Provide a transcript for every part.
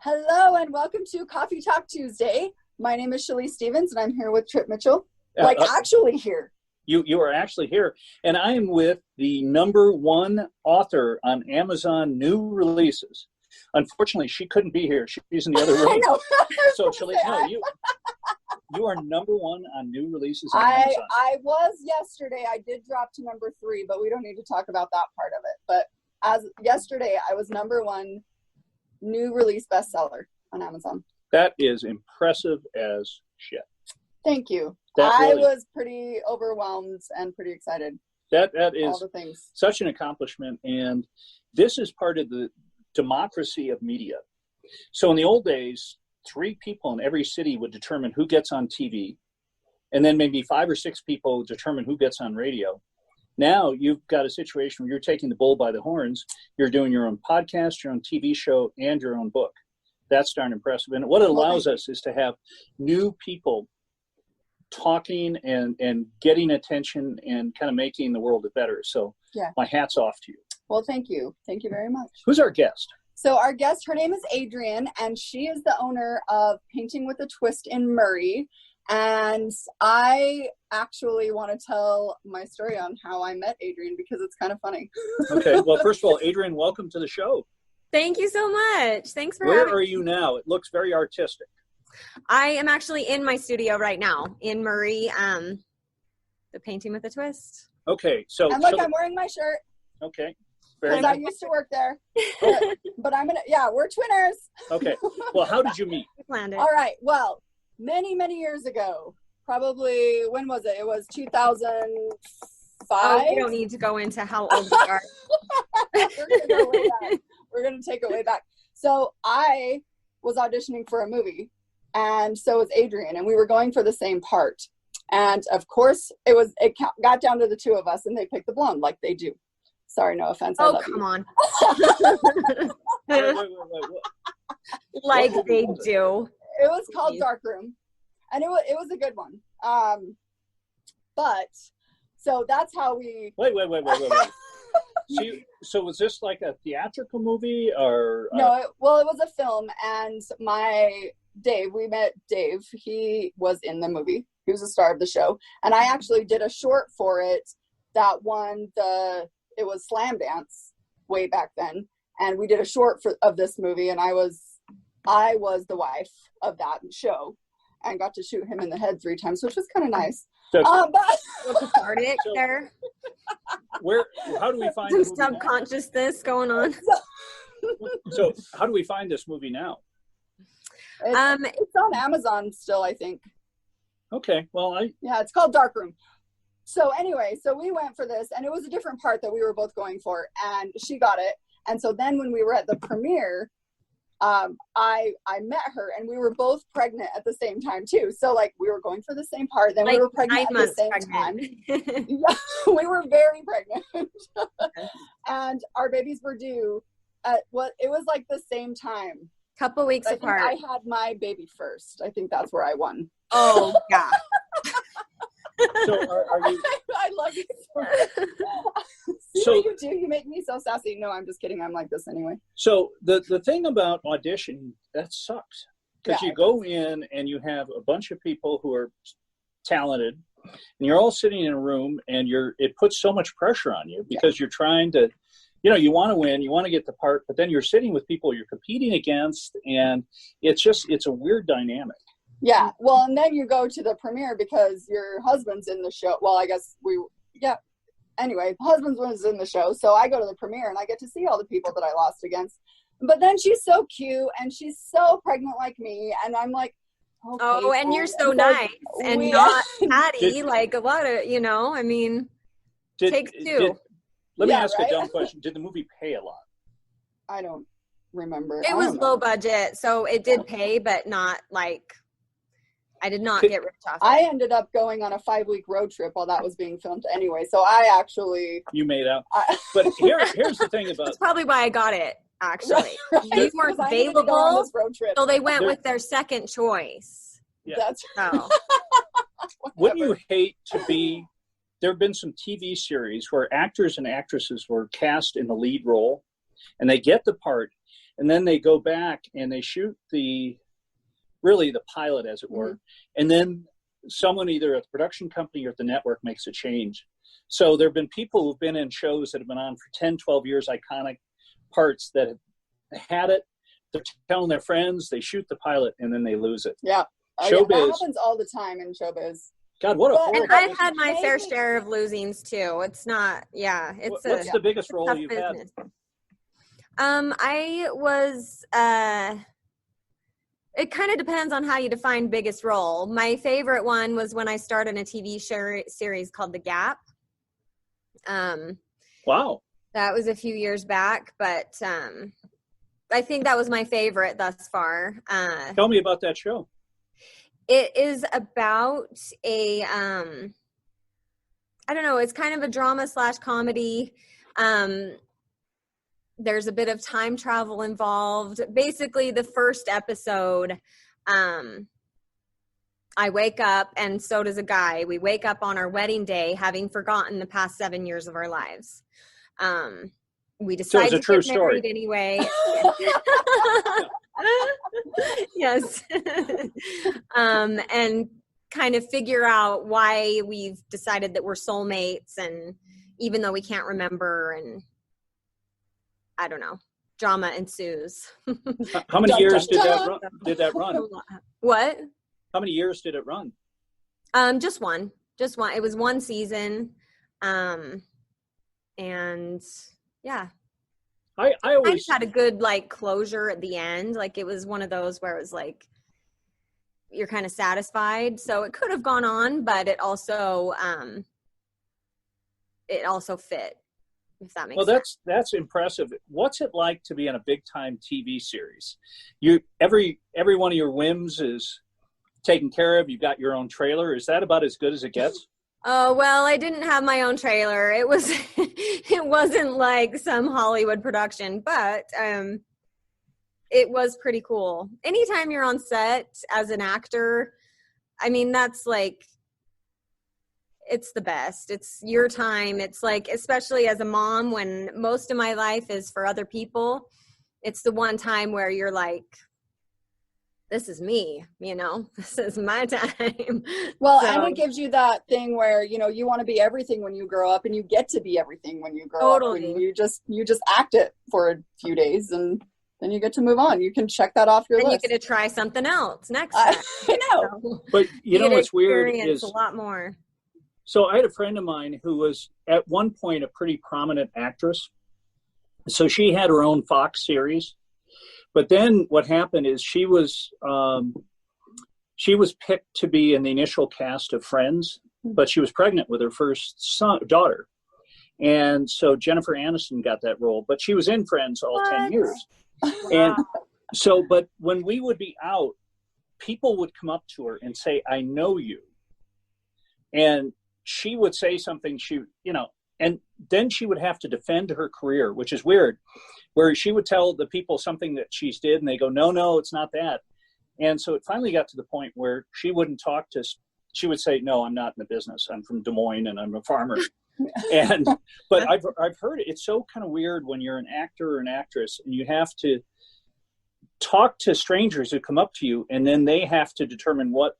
Hello and welcome to Coffee Talk Tuesday. My name is Shalise Stevens and I'm here with Trip Mitchell. Actually here. You are actually here. And I am with the #1 author on Amazon new releases. Unfortunately, she couldn't be here. She's in the other room. I know. So Shalise, you are #1 on new releases on Amazon. I was yesterday. I did drop to #3, but we don't need to talk about that part of it. But as yesterday, I was #1 new release bestseller on Amazon. That is impressive as shit. Thank you. I was pretty overwhelmed and pretty excited. That is all the things. Such an accomplishment. And this is part of the democracy of media. So in the old days, 3 people in every city would determine who gets on TV. And then maybe 5 or 6 people determine who gets on radio. Now you've got a situation where you're taking the bull by the horns. You're doing your own podcast, your own TV show, and your own book. That's darn impressive. And what it allows us is to have new people talking and getting attention and kind of making the world better. So my hat's off to you. Well, thank you. Thank you very much. Who's our guest? So our guest, her name is Adrienne, and she is the owner of Painting with a Twist in Murray. And I actually want to tell my story on how I met Adrienne because it's kind of funny. Okay. Well, first of all, Adrienne, welcome to the show. Thank you so much. Thanks for having me. Where are you now? It looks very artistic. I am actually in my studio right now in Murray, the Painting with a Twist. Okay. So and look, I'm wearing my shirt. Okay. Because I used to work there. But I'm going to, we're twinners. Okay. Well, how did you meet? We planned it. All right. Well, many years ago, probably, when was it? It was 2005. Oh, we don't need to go into how old we are. We're going to take it way back. So I was auditioning for a movie, and so was Adrienne, and we were going for the same part. And of course, it got down to the 2 of us, and they picked the blonde like they do. Sorry, no offense. I love come you. on. Wait. Like they do. It was called Dark Room, and it was a good one. But so that's how we. Wait. So was this like a theatrical movie or? No, it was a film, and we met Dave. He was in the movie. He was the star of the show, and I actually did a short for it that won it was Slam Dance way back then, and we did a short of this movie, and I was the wife of that show and got to shoot him in the head 3 times, which was kind of nice. So, cathartic there. How do we find some subconsciousness going on? So how do we find this movie now? It's on Amazon still, I think. Okay. Well, it's called Dark Room. So anyway, we went for this, and it was a different part that we were both going for, and she got it. And so then when we were at the premiere, I met her, and we were both pregnant at the same time too. So like we were going for the same part, then we were pregnant at the same time. Yeah, we were very pregnant. And our babies were due at it was like the same time. Couple weeks apart. I had my baby first. I think that's where I won. Oh yeah. So are you? I love you so much. See what you do? You make me so sassy. No, I'm just kidding. I'm like this anyway. So the thing about auditioning, that sucks. Because you go in and you have a bunch of people who are talented, and you're all sitting in a room, and it puts so much pressure on you because you're trying to, you want to win, you want to get the part, but then you're sitting with people you're competing against, and it's a weird dynamic. Yeah, well, and then you go to the premiere because your husband's in the show. Well, I guess anyway, husband was in the show, so I go to the premiere and I get to see all the people that I lost against. But then she's so cute and she's so pregnant like me, and I'm like, okay, and you're so nice and not catty like a lot of, takes 2. Let me ask a dumb question. Did the movie pay a lot? I don't remember. It was low budget, so it did pay, but not like. I did not get rich off. I ended up going on a 5-week road trip while that was being filmed anyway. So I actually. You made out. But here's the thing about. That's probably why I got it, actually. Right. You weren't available. So they went with their second choice. Yeah. That's right. Wouldn't you hate to be. There have been some TV series where actors and actresses were cast in the lead role, and they get the part. and then they go back and they shoot the pilot, as it were, and then someone either at the production company or at the network makes a change. So there have been people who've been in shows that have been on for 10, 12 years, iconic parts that have had it. They're telling their friends, they shoot the pilot, and then they lose it. Yeah. Showbiz. That happens all the time in showbiz. God, what a horrible And I've business. had my fair share of losings too. It's not, What's the biggest role you've business. had? I was, it kind of depends on how you define biggest role. My favorite one was when I starred in a TV series called The Gap. Wow. That was a few years back, but I think that was my favorite thus far. Tell me about that show. It is about a, I don't know, it's kind of a drama / comedy. There's a bit of time travel involved. Basically, the first episode, I wake up, and so does a guy. We wake up on our wedding day having forgotten the past 7 years of our lives. We decide to get married anyway. Yes. And kind of figure out why we've decided that we're soulmates, and even though we can't remember, and I don't know, drama ensues. How many years did that run? What? How many years did it run? Just one. It was one season. And yeah. I always had a good closure at the end. It was one of those where it was you're kind of satisfied. So it could have gone on, but it also fit, if that makes sense. Well, that's impressive. What's it like to be in a big time TV series? Every one of your whims is taken care of. You've got your own trailer. Is that about as good as it gets? Oh, well, I didn't have my own trailer. It wasn't like some Hollywood production, but it was pretty cool. Anytime you're on set as an actor, I mean, that's it's the best. It's your time. It's especially as a mom, when most of my life is for other people, it's the one time where you're this is me, this is my time. Well, and it gives you that thing where, you want to be everything when you grow up, and you get to be everything when you grow up. And you just act it for a few days, and then you get to move on. You can check that off your list. And you get to try something else next I time. know. But what's weird is a lot more. So I had a friend of mine who was at one point a pretty prominent actress. So she had her own Fox series. But then what happened is she was picked to be in the initial cast of Friends, but she was pregnant with her first daughter. And so Jennifer Aniston got that role, but she was in Friends all 10 years. And so, but when we would be out, people would come up to her and say, "I know you." And she would say something, and then she would have to defend her career, which is weird, where she would tell the people something that she's did, and they go, no, it's not that. And so it finally got to the point where she wouldn't talk to, she would say, "No, I'm not in the business. I'm from Des Moines and I'm a farmer." But I've heard it. It's so kind of weird when you're an actor or an actress and you have to talk to strangers who come up to you, and then they have to determine what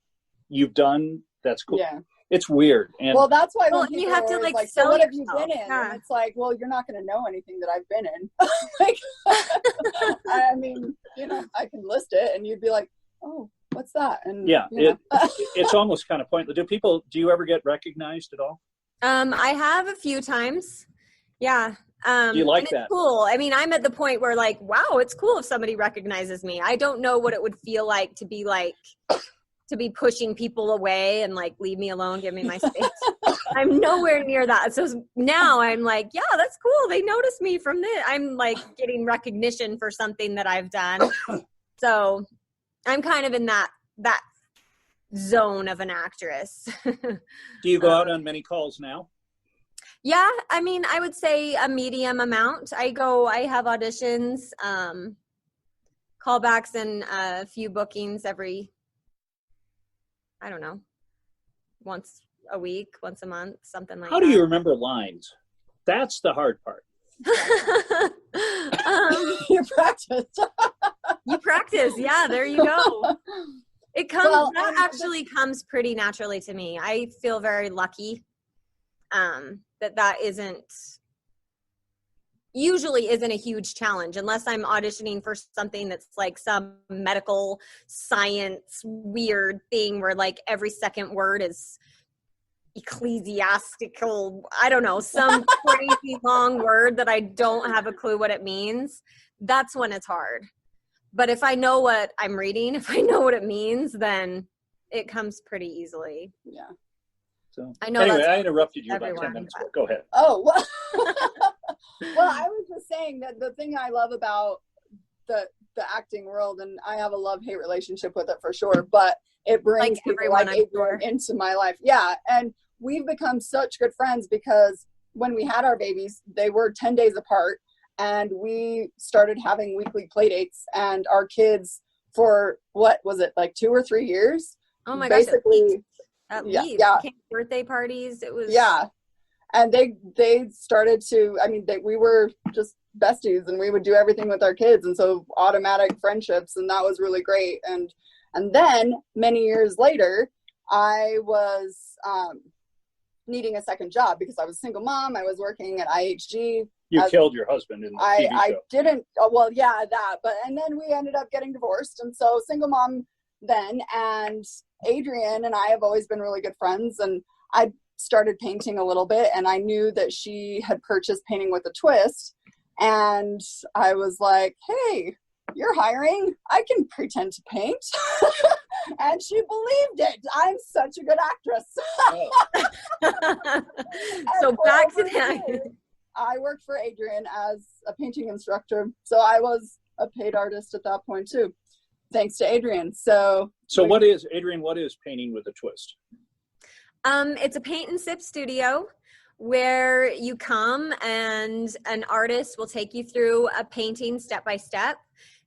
you've done. That's cool. Yeah. It's weird. And well, that's why when you have to so what have you been in? Yeah. And it's well, you're not going to know anything that I've been in. I mean, I can list it, and you'd be like, "Oh, what's that?" And yeah, it's almost kind of pointless. Do you ever get recognized at all? I have a few times. Yeah. Do you like and that? It's cool. I mean, I'm at the point where wow, it's cool if somebody recognizes me. I don't know what it would feel like to be pushing people away and leave me alone, give me my space. I'm nowhere near that. So now I'm yeah, that's cool. They noticed me from this. I'm getting recognition for something that I've done. So I'm kind of in that zone of an actress. Do you go out on many calls now? Yeah, I mean, I would say a medium amount. I have auditions, callbacks, and a few bookings every, I don't know, once a week, once a month, something like that. How do you remember lines? That's the hard part. You practice. You practice. Yeah, there you go. It comes, Well, that actually comes pretty naturally to me. I feel very lucky that usually isn't a huge challenge unless I'm auditioning for something that's like some medical science weird thing where like every second word is ecclesiastical, I don't know, some crazy long word that I don't have a clue what it means. That's when it's hard. But if I know what I'm reading, if I know what it means, then it comes pretty easily. Yeah. So I know. anyway, That's I interrupted you about 10 everyone, minutes but- ago. Go ahead. Oh, well, well, I was just saying that the thing I love about the acting world, and I have a love-hate relationship with it for sure, but it brings Like people everyone, like I'm Adrienne sure. into my life. Yeah, and we've become such good friends because when we had our babies, they were 10 days apart, and we started having weekly play dates, and our kids for, what was it, like 2 or 3 years? Oh my gosh, Basically, at yeah, least. yeah. Birthday parties, it was. Yeah. And they started to, I mean, we were just besties and we would do everything with our kids. And so automatic friendships, and that was really great. And then many years later, I was needing a second job because I was a single mom. I was working at IHG. You killed your husband in the TV show. I didn't, well, yeah, that, but, and then we ended up getting divorced. And so single mom then, and Adrienne and I have always been really good friends, and I started painting a little bit, and I knew that she had purchased Painting with a Twist, and I was like, hey, you're hiring, I can pretend to paint. And she believed it. I'm such a good actress. So back to that. I worked for Adrienne as a painting instructor, so I was a paid artist at that point too, thanks to Adrienne. So what is, Adrienne, what is Painting with a Twist? It's a paint and sip studio where you come and an artist will take you through a painting step by step.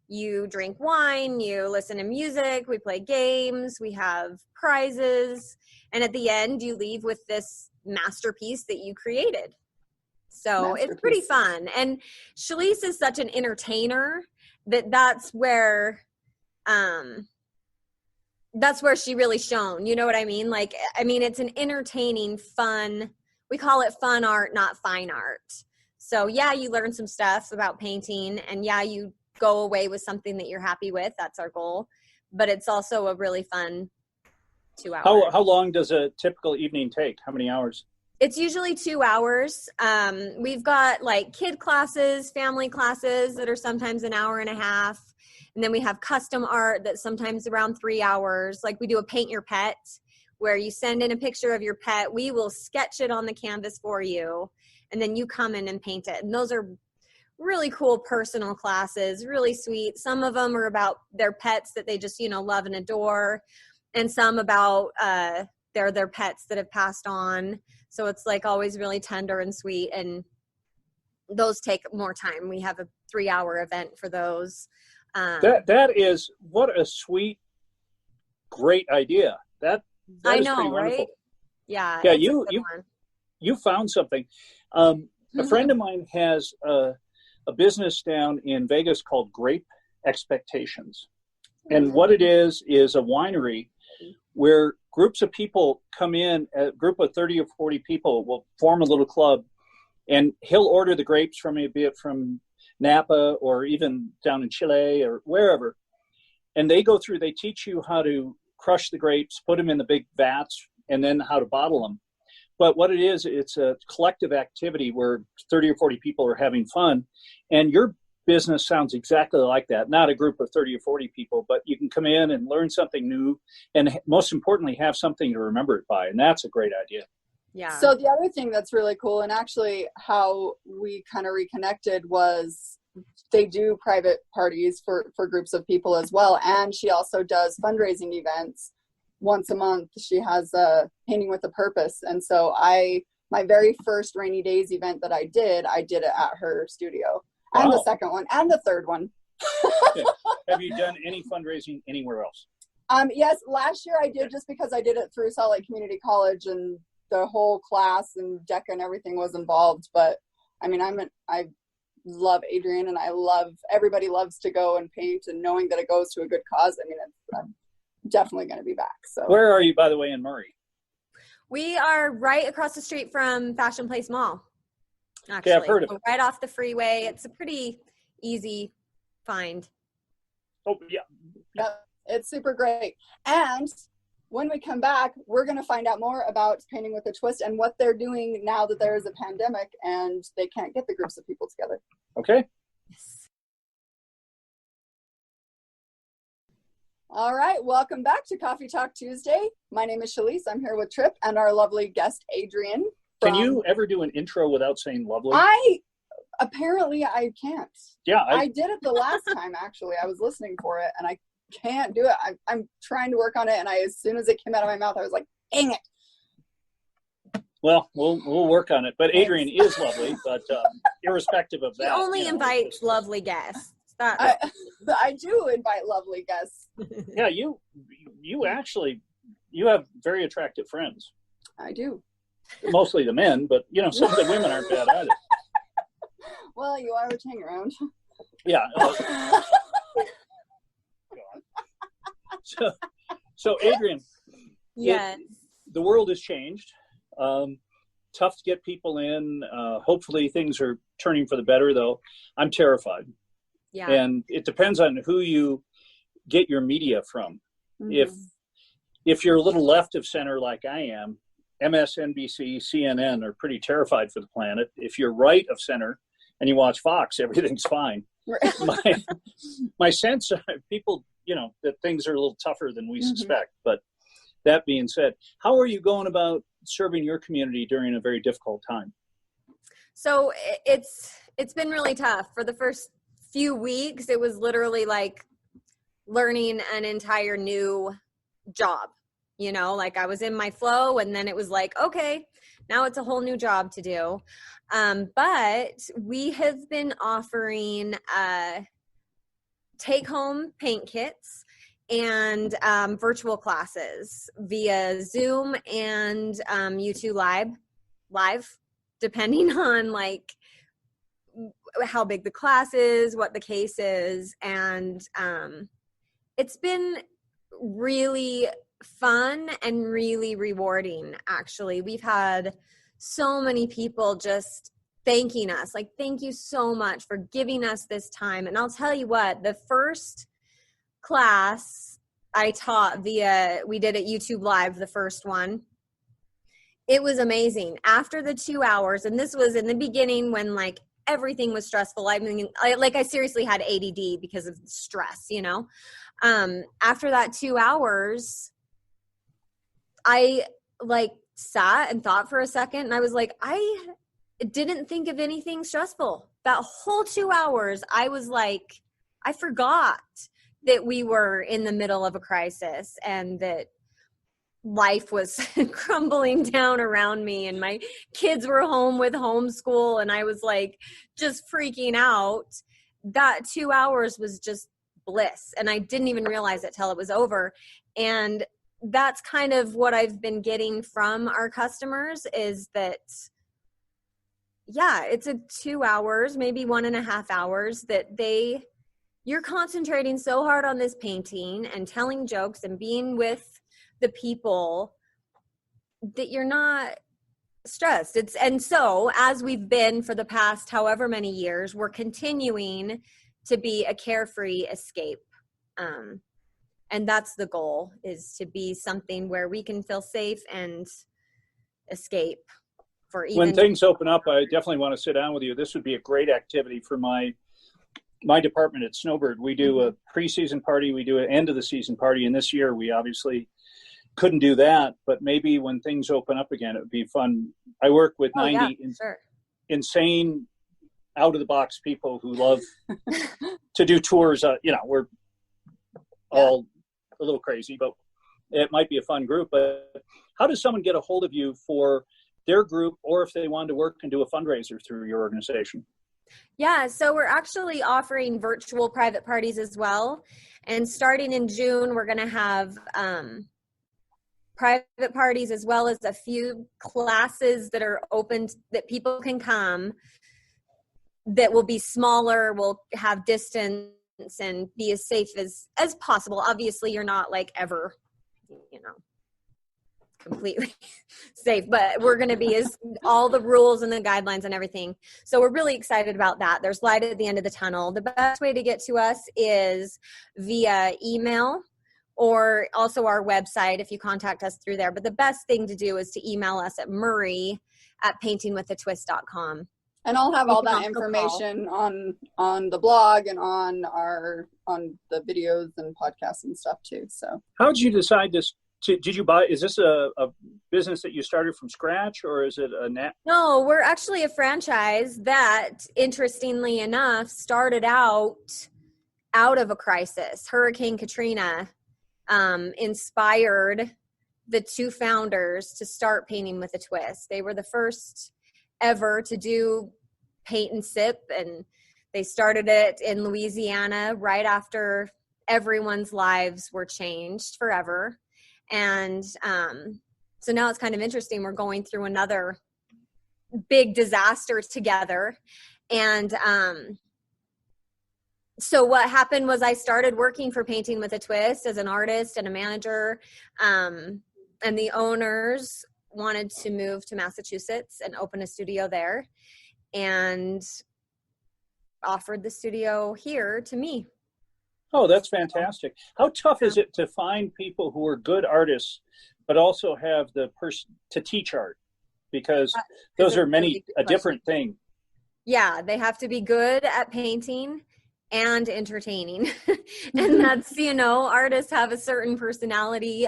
You drink wine, you listen to music, we play games, we have prizes, and at the end you leave with this masterpiece that you created. So it's pretty fun. And Shalise is such an entertainer that's where she really shone. You know what I mean? Like, I mean, it's an entertaining, fun, we call it fun art, not fine art. So yeah, you learn some stuff about painting, and yeah, you go away with something that you're happy with. That's our goal. But it's also a really fun 2 hours. How long does a typical evening take? How many hours? It's usually 2 hours. We've got like kid classes, family classes that are sometimes an hour and a half. And then we have custom art that's sometimes around 3 hours. Like we do a paint your pet where you send in a picture of your pet. We will sketch it on the canvas for you. And then you come in and paint it. And those are really cool personal classes, really sweet. Some of them are about their pets that they just, love and adore. And some about their pets that have passed on. So it's like always really tender and sweet. And those take more time. We have a 3-hour event for those. That is, what a sweet, great idea. That I is know, pretty right? wonderful. Yeah. Yeah, it's a good one. you found something. A friend of mine has a business down in Vegas called Grape Expectations. And what it is a winery where groups of people come in, a group of 30 or 40 people will form a little club, and he'll order the grapes from me, be it from Napa or even down in Chile or wherever. And they go through, they teach you how to crush the grapes, put them in the big vats, and then how to bottle them. But what it is, it's a collective activity where 30 or 40 people are having fun. And your business sounds exactly like that. Not a group of 30 or 40 people, but you can come in and learn something new. And most importantly, have something to remember it by. And that's a great idea. Yeah. So the other thing that's really cool, and actually how we kind of reconnected, was they do private parties for groups of people as well. And she also does fundraising events once a month. She has a Painting with a Purpose. And so my very first Rainy Days event that I did it at her studio. Wow. And the second one and the third one. Okay. Have you done any fundraising anywhere else? Yes, last year I did, just because I did it through Salt Lake Community College and the whole class and DECA and everything was involved. But I mean, love Adrienne, and everybody loves to go and paint, and knowing that it goes to a good cause. I mean, I'm definitely going to be back. So where are you, by the way, in Murray? We are right across the street from Fashion Place Mall. Actually, yeah, I've heard of it. Right off the freeway. It's a pretty easy find. Oh yeah. Yep, it's super great. And when we come back, we're going to find out more about Painting with a Twist and what they're doing now that there is a pandemic and they can't get the groups of people together. Okay. Yes. All right, welcome back to Coffee Talk Tuesday. My name is Shalise. I'm here with Tripp and our lovely guest, Adrienne. Can you ever do an intro without saying lovely? Apparently I can't. Yeah. I did it the last time, actually. I was listening for it, and I can't do it. I'm trying to work on it, and as soon as it came out of my mouth, I was like, dang it. Well, we'll work on it. But Adrienne is lovely, but irrespective of that. She only invites lovely guests. I do invite lovely guests. Yeah, you actually, you have very attractive friends. I do. Mostly the men, but some of the women aren't bad either. Well, you always hang around. Yeah. So Adrienne, yes, the world has changed. Tough to get people in. Hopefully things are turning for the better, though. I'm terrified. Yeah. And it depends on who you get your media from. Mm-hmm. If you're a little left of center like I am, MSNBC, CNN are pretty terrified for the planet. If you're right of center and you watch Fox, everything's fine. My sense of people, that things are a little tougher than we suspect. But that being said, how are you going about serving your community during a very difficult time? So it's been really tough. For the first few weeks, it was literally like learning an entire new job. Like I was in my flow, and then it was like, okay, now it's a whole new job to do. But we have been offering take-home paint kits and virtual classes via Zoom and YouTube live, depending on like how big the class is, what the case is. And it's been really fun and really rewarding, actually. We've had so many people just thanking us, like, thank you so much for giving us this time. And I'll tell you what, the first class I taught we did it YouTube Live, the first one. It was amazing. After the 2 hours, and this was in the beginning when like everything was stressful. I mean, I seriously had ADD because of stress, after that 2 hours, I like sat and thought for a second, and I was like, I didn't think of anything stressful. That whole 2 hours, I was like, I forgot that we were in the middle of a crisis and that life was crumbling down around me, and my kids were home with homeschool, and I was like just freaking out. That 2 hours was just bliss, and I didn't even realize it till it was over. And that's kind of what I've been getting from our customers is that, yeah, it's a 2 hours, maybe 1.5 hours that you're concentrating so hard on this painting and telling jokes and being with the people that you're not stressed. And so as we've been for the past however many years, we're continuing to be a carefree escape. And that's the goal, is to be something where we can feel safe and escape for even. When things open up, I definitely want to sit down with you. This would be a great activity for my department at Snowbird. We do a preseason party, we do an end of the season party, and this year we obviously couldn't do that, but maybe when things open up again, it would be fun. I work with 90 insane out of the box people who love to do tours. We're all a little crazy, but it might be a fun group. But how does someone get a hold of you for their group, or if they wanted to work and do a fundraiser through your organization? Yeah, so we're actually offering virtual private parties as well. And starting in June, we're going to have private parties as well as a few classes that are open that people can come that will be smaller, will have distance and be as safe as possible. Obviously, you're not like ever, completely safe, but we're going to be as all the rules and the guidelines and everything. So we're really excited about that. There's light at the end of the tunnel. The best way to get to us is via email or also our website if you contact us through there. But the best thing to do is to email us at murray@paintingwithatwist.com. And I'll have all that information on the blog and on the videos and podcasts and stuff too. So how did you decide this? Did you buy, is this a business that you started from scratch, or is it a net? No, we're actually a franchise that, interestingly enough, started out of a crisis. Hurricane Katrina inspired the two founders to start Painting with a Twist. They were the first ever to do paint and sip, and they started it in Louisiana right after everyone's lives were changed forever. And so now it's kind of interesting. We're going through another big disaster together. And so what happened was I started working for Painting with a Twist as an artist and a manager. And the owners wanted to move to Massachusetts and open a studio there, and offered the studio here to me. Oh, that's fantastic. How tough is it to find people who are good artists, but also have the person to teach art? Because those are a different thing. Yeah, they have to be good at painting and entertaining. And that's, artists have a certain personality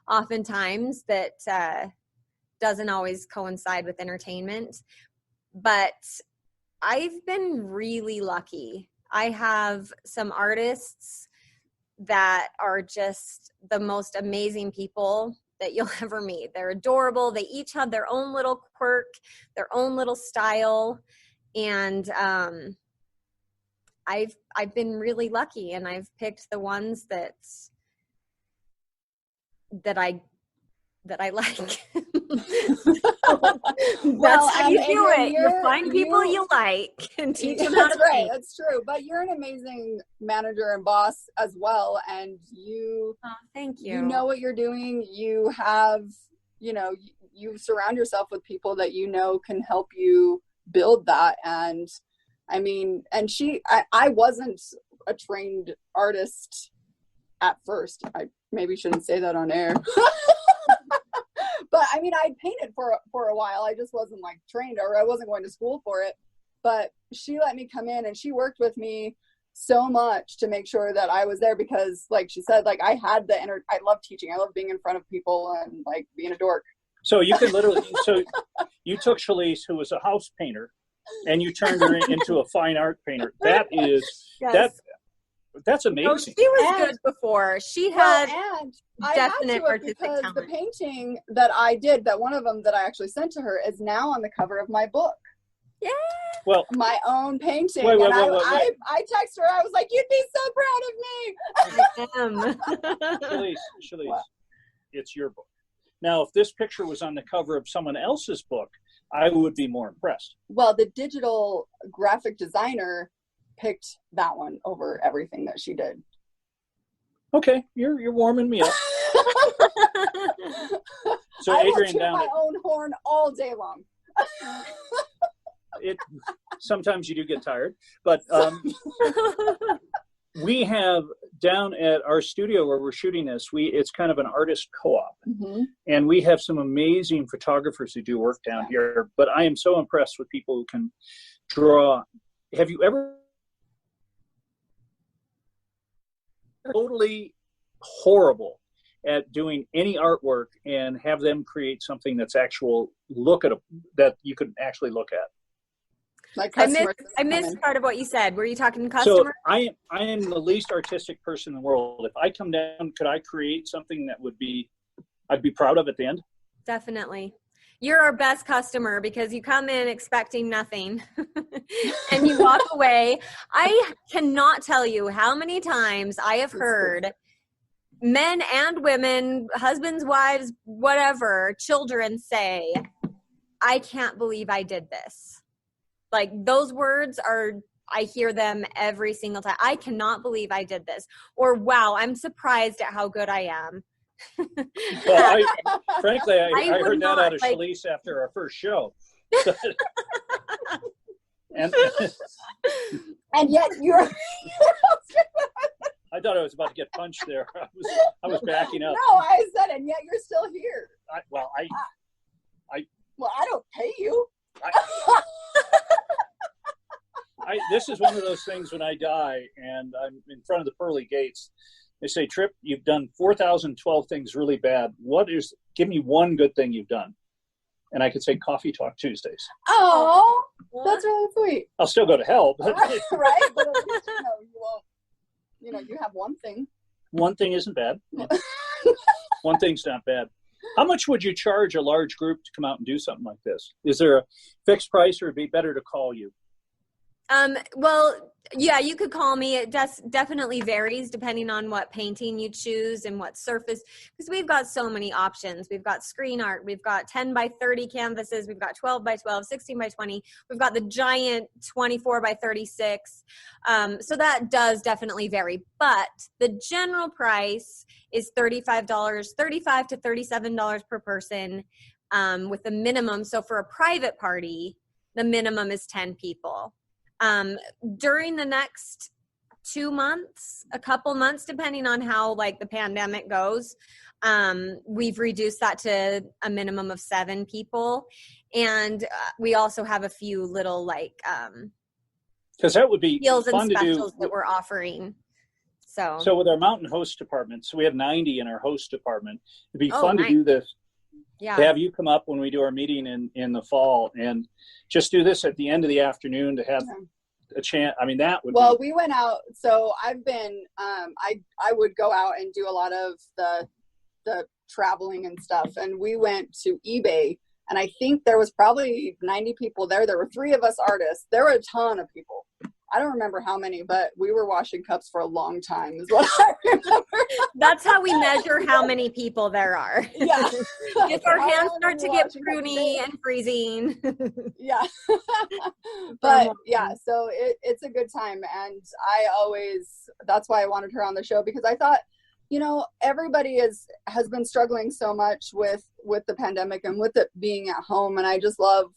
oftentimes that doesn't always coincide with entertainment. But I've been really lucky. I have some artists that are just the most amazing people that you'll ever meet. They're adorable. They each have their own little quirk, their own little style. And I've been really lucky, and I've picked the ones that I like. That's how you do it. You find people you like and teach them how to paint. That's true. But you're an amazing manager and boss as well. And thank you. You know what you're doing. You have, you surround yourself with people that can help you build that. And I mean, and I wasn't a trained artist at first. I maybe shouldn't say that on air. But I mean, I'd painted for a while. I just wasn't like trained, or I wasn't going to school for it. But she let me come in, and she worked with me so much to make sure that I was there, because like she said, like I had I love teaching. I love being in front of people and like being a dork. So you could literally, so you took Shalise, who was a house painter, and you turned her into a fine art painter. That is, yes. That's amazing. Oh, she was good before. She had definite artistic because talent. The painting that I did, that one of them that I actually sent to her, is now on the cover of my book. Yeah. Well, my own painting. Wait. I texted her. I was like, "You'd be so proud of me." I am. Shalise, it's your book. Now, if this picture was on the cover of someone else's book, I would be more impressed. Well, the digital graphic designer picked that one over everything that she did. Okay, you're warming me up. So I Adrienne, will toot my own horn all day long. Sometimes you do get tired, but we have down at our studio where we're shooting this, it's kind of an artist co-op, and we have some amazing photographers who do work down here. But I am so impressed with people who can draw. Have you ever totally horrible at doing any artwork and have them create something that's that you could actually look at? I missed part of what you said. Were you talking customers? So I am the least artistic person in the world. If I come down, could I create something that I'd be proud of at the end? Definitely. You're our best customer, because you come in expecting nothing and you walk away. I cannot tell you how many times I have heard men and women, husbands, wives, whatever, children say, "I can't believe I did this." Like those words I hear them every single time. I cannot believe I did this. Or, wow, I'm surprised at how good I am. Well, frankly, I would heard not, that out of like, Shalise after our first show. And And yet you're. I thought I was about to get punched there. I was backing up. No, I said, and yet you're still here. Well, I don't pay you. This is one of those things when I die and I'm in front of the pearly gates. They say, Tripp, you've done 4,012 things really bad. Give me one good thing you've done. And I could say Coffee Talk Tuesdays. Oh, that's really sweet. I'll still go to hell. But right? But at least, you won't, you have one thing. One thing isn't bad. One thing's not bad. How much would you charge a large group to come out and do something like this? Is there a fixed price, or it'd be better to call you? Well, yeah, you could call me. It definitely varies depending on what painting you choose and what surface, because we've got so many options. We've got screen art. We've got 10 by 30 canvases. We've got 12 by 12, 16 by 20. We've got the giant 24 by 36. So that does definitely vary, but the general price is $35 to $37 per person, with the minimum. So for a private party, the minimum is 10 people. During the next 2 months, a couple months, depending on how like the pandemic goes, we've reduced that to a minimum of 7 people. And we also have a few little because that would be deals fun and to specials do. that we're offering. So with our mountain host department, so we have 90 in our host department. It'd be fun nice. to do this. Yeah. To have you come up when we do our meeting in the fall and just do this at the end of the afternoon to have a chance. I mean, that would Well, we went out. So I've been, I would go out and do a lot of the traveling and stuff. And we went to eBay, and I think there was probably 90 people there. There were 3 of us artists. There were a ton of people. I don't remember how many, but we were washing cups for a long time is what I remember. That's how we measure how many people there are. Yeah. If our hands start to get pruny and freezing. Yeah. But yeah, so it's a good time. And that's why I wanted her on the show, because I thought, everybody has been struggling so much with the pandemic and with it being at home. And I just love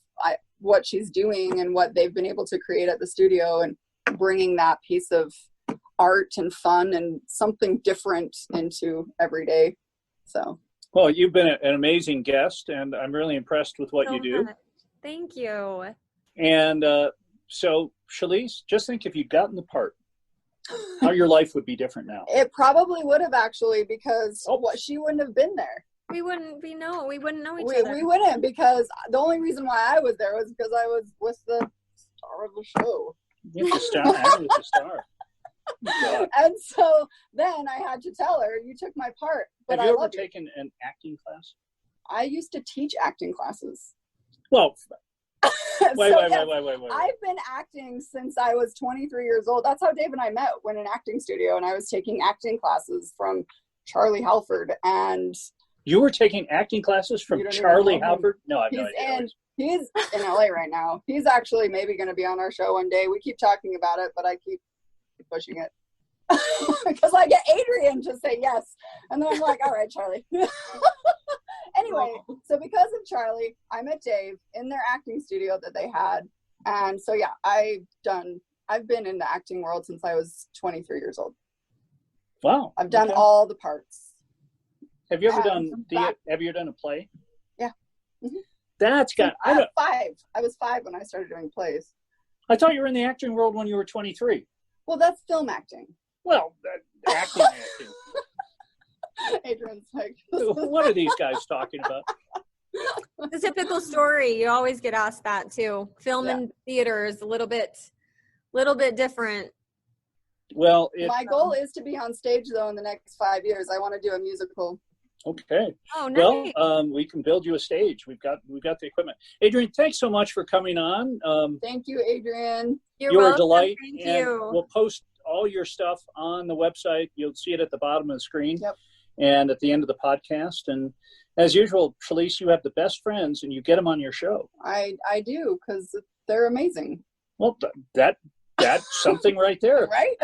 what she's doing and what they've been able to create at the studio, and bringing that piece of art and fun and something different into every day. So, well, you've been an amazing guest, and I'm really impressed with what you do. Much. Thank you. And so, Shalise, just think if you'd gotten the part, how your life would be different now. It probably would have, actually, because she wouldn't have been there. We wouldn't know each other. We wouldn't, because the only reason why I was there was because I was with the star of the show. You're the star. I was the star. Yeah. And so then I had to tell her, you took my part. But Have you ever taken an acting class? I used to teach acting classes. Well, wait. I've been acting since I was 23 years old. That's how Dave and I met, when in an acting studio, and I was taking acting classes from Charlie Halford. And you were taking acting classes from Charlie Halford? No, I've no idea. He's in LA right now. He's actually maybe going to be on our show one day. We keep talking about it, but I keep pushing it. Because I get Adrienne to say yes. And then I'm like, all right, Charlie. Anyway, so because of Charlie, I met Dave in their acting studio that they had. And so, yeah, I've been in the acting world since I was 23 years old. Wow. I've done all the parts. Have you ever done a play? Yeah. Mm-hmm. That's got. I was 5. I was 5 when I started doing plays. I thought you were in the acting world when you were 23. Well, that's film acting. Well, acting. Adrienne's like, what are these guys talking about? The typical story. You always get asked that too. Film and theater is a little bit different. Well, my goal is to be on stage though in the next 5 years. I want to do a musical. Okay. Oh, nice. Well, we can build you a stage. We've got the equipment. Adrienne, thanks so much for coming on. Thank you, Adrienne. You're a delight. Thank you. We'll post all your stuff on the website. You'll see it at the bottom of the screen. Yep. And at the end of the podcast. And as usual, Shalise, you have the best friends, and you get them on your show. I do, because they're amazing. Well, that's something right there. Right?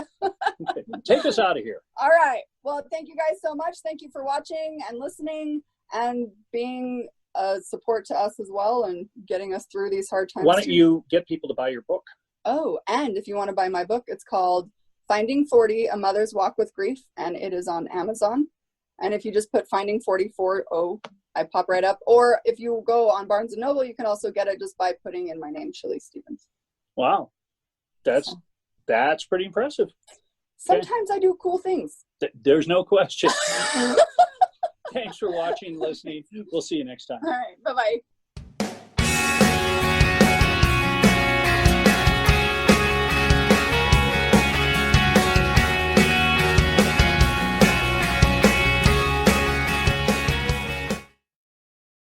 Take us out of here. All right. Well, thank you guys so much. Thank you for watching and listening and being a support to us as well and getting us through these hard times. Why don't you get people to buy your book? Oh, and if you want to buy my book, it's called Finding 40, A Mother's Walk with Grief, and it is on Amazon. And if you just put Finding 40, I pop right up. Or if you go on Barnes & Noble, you can also get it just by putting in my name, Shirley Stevens. Wow. That's pretty impressive. Sometimes I do cool things. There's no question. Thanks for watching, listening. We'll see you next time. All right. Bye-bye.